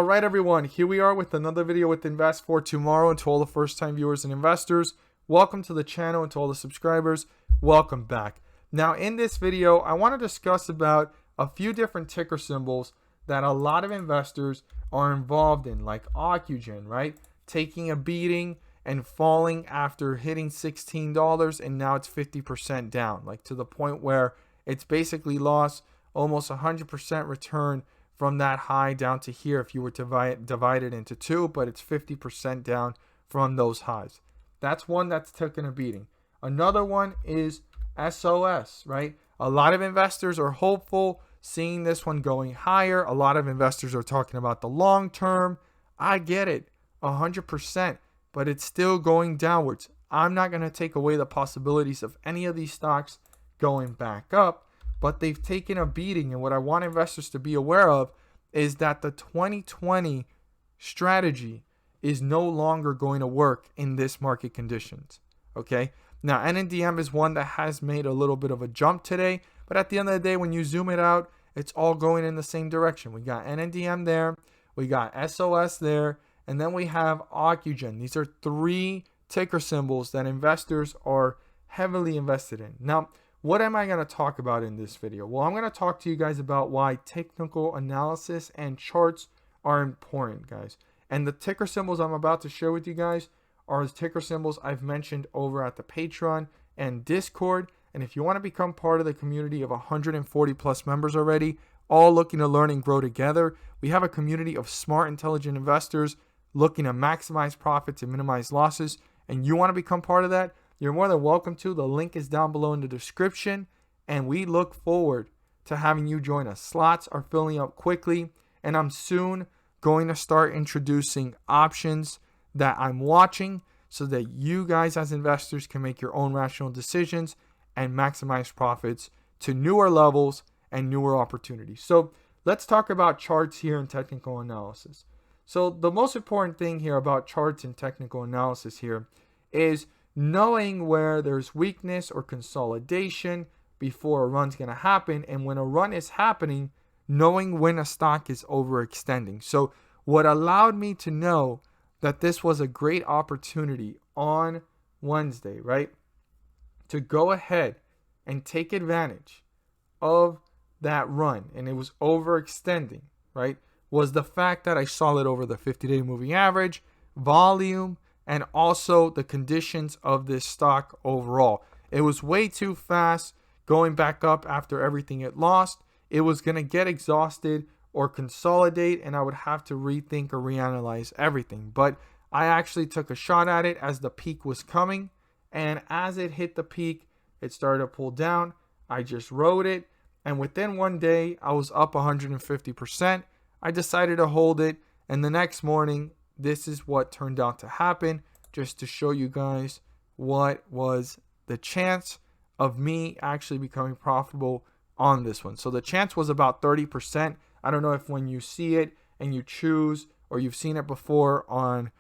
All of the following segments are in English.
right, everyone, here we are with another video with Invest for Tomorrow. And to all the first-time viewers and investors, welcome to the channel. And to all the subscribers, welcome back. Now, in this video, I want to discuss about a few different ticker symbols that a lot of investors are involved in, like OCUGEN, right? Taking a beating and falling after hitting $16, and now it's 50% down, like to the point where it's basically lost almost 100% return from that high down to here if you were to divide it into two, but it's 50% down from those highs. That's one that's taken a beating. Another one is SOS, right? A lot of investors are hopeful, seeing this one going higher. A lot of investors are talking about the long term. I get it, 100%, but it's still going downwards. I'm not going to take away the possibilities of any of these stocks going back up, but they've taken a beating. And what I want investors to be aware of is that the 2020 strategy is no longer going to work in this market conditions. Okay. Now, NNDM is one that has made a little bit of a jump today, but at the end of the day, when you zoom it out, it's all going in the same direction. We got NNDM there, we got SOS there, and then we have OCUGEN. These are three ticker symbols that investors are heavily invested in. Now, what am I going to talk about in this video? Well, I'm going to talk to you guys about why technical analysis and charts are important, guys. And the ticker symbols I'm about to share with you guys are ticker symbols I've mentioned over at the Patreon and Discord. And if you want to become part of the community of 140 plus members already, all looking to learn and grow together, we have a community of smart, intelligent investors looking to maximize profits and minimize losses. And you want to become part of that? You're more than welcome to. The link is down below in the description, and we look forward to having you join us. Slots are filling up quickly, and I'm soon going to start introducing options that I'm watching so that you guys as investors can make your own rational decisions and maximize profits to newer levels and newer opportunities. So let's talk about charts here and technical analysis. So the most important thing here about charts and technical analysis here is knowing where there's weakness or consolidation before a run's going to happen. And when a run is happening, knowing when a stock is overextending. So what allowed me to know that this was a great opportunity on Wednesday, right, to go ahead and take advantage of that run, and it was overextending, right, was the fact that I saw it over the 50-day moving average, volume, and also the conditions of this stock overall. It was way too fast going back up after everything it lost. It was going to get exhausted or consolidate, and I would have to rethink or reanalyze everything. But I actually took a shot at it as the peak was coming, and as it hit the peak, it started to pull down. I just rode it, and within one day, I was up 150%. I decided to hold it, and the next morning, this is what turned out to happen, just to show you guys what was the chance of me actually becoming profitable on this one. So the chance was about 30%. I don't know if when you see it and you choose, or you've seen it before on,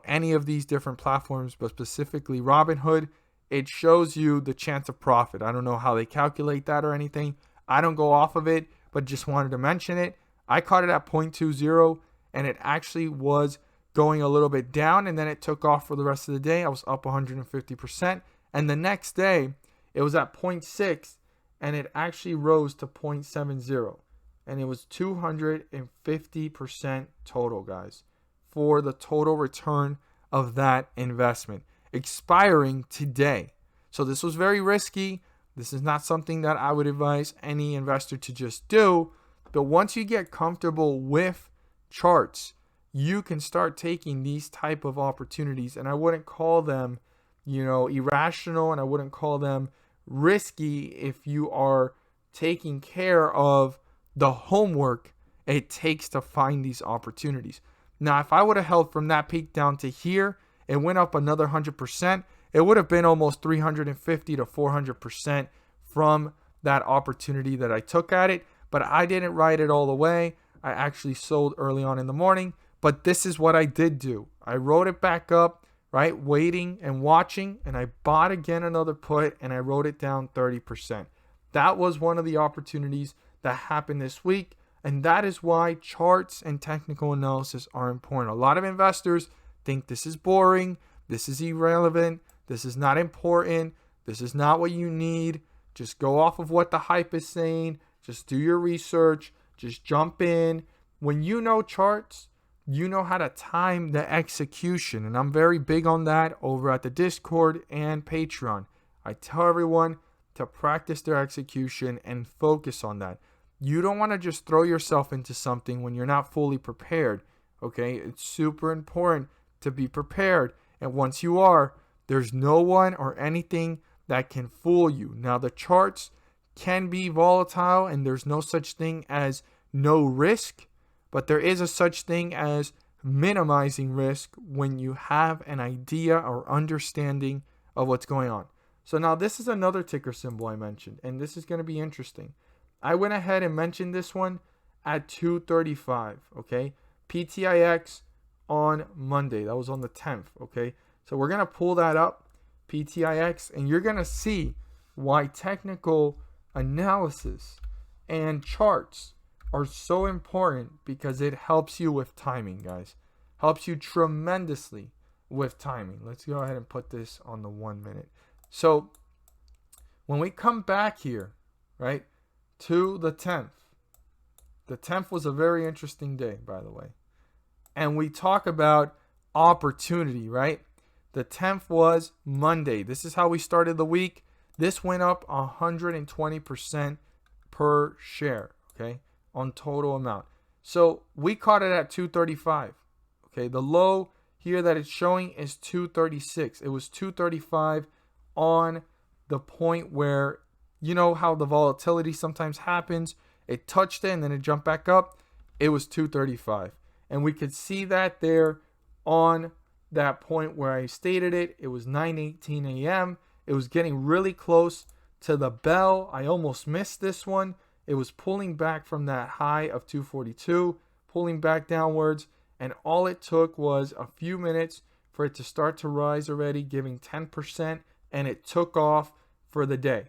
any of these different platforms, but specifically Robinhood, it shows you the chance of profit. I don't know how they calculate that or anything. I don't go off of it, but just wanted to mention it. I caught it at 0.20, and it actually was going a little bit down, and then it took off for the rest of the day. I was up 150%, and the next day it was at 0.6, and it actually rose to 0.70, and it was 250% total, guys, for the total return of that investment expiring today. So this was very risky. This is not something that I would advise any investor to just do, but once you get comfortable with charts, you can start taking these type of opportunities, and I wouldn't call them, irrational, and I wouldn't call them risky if you are taking care of the homework it takes to find these opportunities. Now, if I would have held from that peak down to here, it went up another 100%. It would have been almost 350 to 400% from that opportunity that I took at it, but I didn't ride it all the way. I actually sold early on in the morning. But this is what I did do. I rode it back up, right? Waiting and watching. And I bought again another put, and I wrote it down 30%. That was one of the opportunities that happened this week. And that is why charts and technical analysis are important. A lot of investors think this is boring, this is irrelevant, this is not important, this is not what you need. Just go off of what the hype is saying. Just do your research. Just jump in. When you know charts, you know how to time the execution. And I'm very big on that over at the Discord and Patreon. I tell everyone to practice their execution and focus on that. You don't want to just throw yourself into something when you're not fully prepared. Okay? It's super important to be prepared. And once you are, there's no one or anything that can fool you. Now, the charts can be volatile, and there's no such thing as no risk, but there is a such thing as minimizing risk when you have an idea or understanding of what's going on. So now this is another ticker symbol I mentioned, and this is going to be interesting. I went ahead and mentioned this one at 2:35, okay? PTIX on Monday. That was on the 10th, okay? So we're going to pull that up, PTIX, and you're going to see why technical analysis and charts are so important, because it helps you with timing, guys. Helps you tremendously with timing. Let's go ahead and put this on the 1 minute. So when we come back here, right, to the 10th was a very interesting day, by the way. And we talk about opportunity, right? The 10th was Monday. This is how we started the week. This went up 120% per share, okay, on total amount. So we caught it at 235, okay? The low here that it's showing is 236. It was 235 on the point where, you know how the volatility sometimes happens. It touched it and then it jumped back up. It was 235. And we could see that there on that point where I stated it. It was 9:18 a.m. It was getting really close to the bell. I almost missed this one. It was pulling back from that high of 242, pulling back downwards, and all it took was a few minutes for it to start to rise already, giving 10%, and it took off for the day.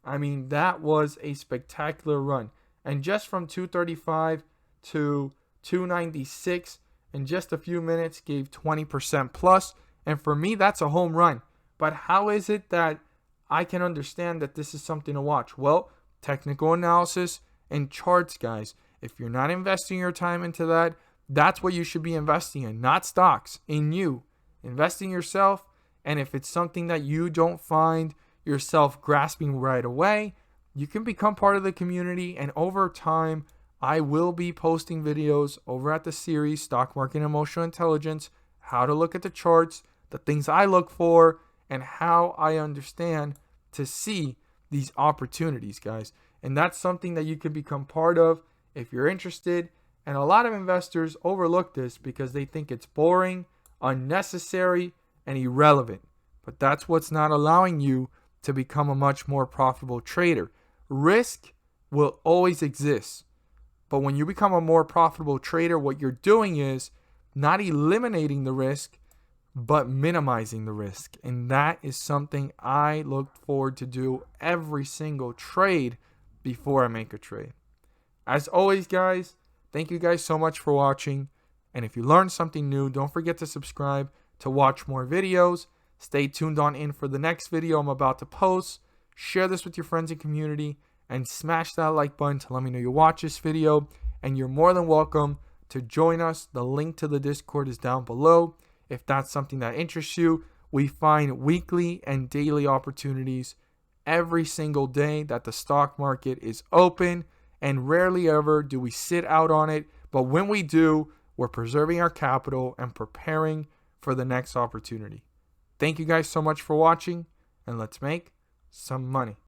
I mean, that was a spectacular run. And just from 235 to 296 in just a few minutes gave 20% plus. And for me, that's a home run. But how is it that I can understand that this is something to watch? Well, technical analysis and charts, guys. If you're not investing your time into that, that's what you should be investing in, not stocks, in you. Investing yourself. And if it's something that you don't find yourself grasping right away, you can become part of the community. And over time, I will be posting videos over at the series Stock Market and Emotional Intelligence, how to look at the charts, the things I look for, and how I understand to see these opportunities, guys. And that's something that you can become part of if you're interested. And a lot of investors overlook this because they think it's boring, unnecessary, and irrelevant. But that's what's not allowing you to become a much more profitable trader. Risk will always exist. But when you become a more profitable trader, what you're doing is not eliminating the risk, but minimizing the risk. And that is something I look forward to do every single trade before I make a trade. As always, guys, thank you guys so much for watching. And if you learned something new, don't forget to subscribe to watch more videos. Stay tuned on in for the next video I'm about to post. Share this with your friends and community. And smash that like button to let me know you watch this video. And you're more than welcome to join us. The link to the Discord is down below. If that's something that interests you, we find weekly and daily opportunities every single day that the stock market is open. And rarely ever do we sit out on it. But when we do, we're preserving our capital and preparing for the next opportunity. Thank you guys so much for watching. And let's make some money.